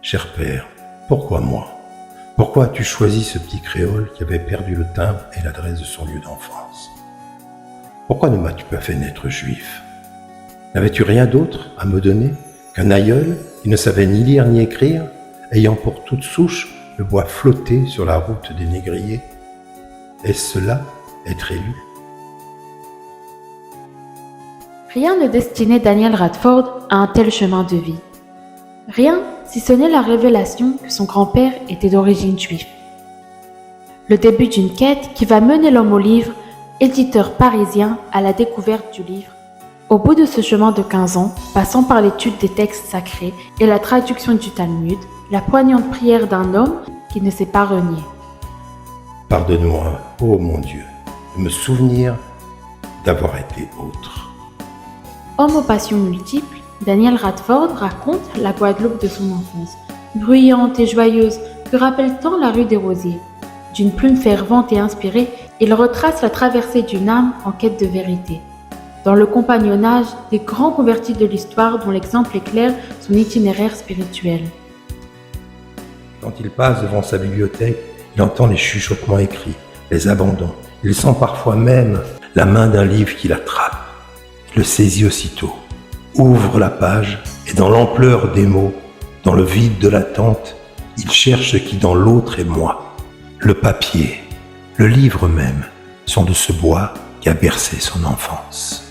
Cher père, pourquoi moi? Pourquoi as-tu choisi ce petit créole qui avait perdu le timbre et l'adresse de son lieu d'enfance? Pourquoi ne m'as-tu pas fait naître juif? N'avais-tu rien d'autre à me donner qu'un aïeul qui ne savait ni lire ni écrire, ayant pour toute souche le bois flotté sur la route des négriers? Est-ce cela, être élu? Rien ne destinait Daniel Radford à un tel chemin de vie. Rien, si ce n'est la révélation que son grand-père était d'origine juive. Le début d'une quête qui va mener l'homme au livre, éditeur parisien, à la découverte du livre. Au bout de ce chemin de 15 ans, passant par l'étude des textes sacrés et la traduction du Talmud, la poignante prière d'un homme qui ne s'est pas renié. Pardonne-moi, ô mon Dieu, de me souvenir d'avoir été autre. Homme aux passions multiples, Daniel Radford raconte la Guadeloupe de son enfance, bruyante et joyeuse que rappelle tant la rue des Rosiers. D'une plume fervente et inspirée, il retrace la traversée d'une âme en quête de vérité. Dans le compagnonnage des grands convertis de l'histoire dont l'exemple éclaire son itinéraire spirituel. Quand il passe devant sa bibliothèque, il entend les chuchotements écrits, les abandons. Il sent parfois même la main d'un livre qui l'attrape. Il le saisit aussitôt, ouvre la page et dans l'ampleur des mots, dans le vide de l'attente, il cherche ce qui dans l'autre est moi. Le papier, le livre même, sont de ce bois qui a bercé son enfance.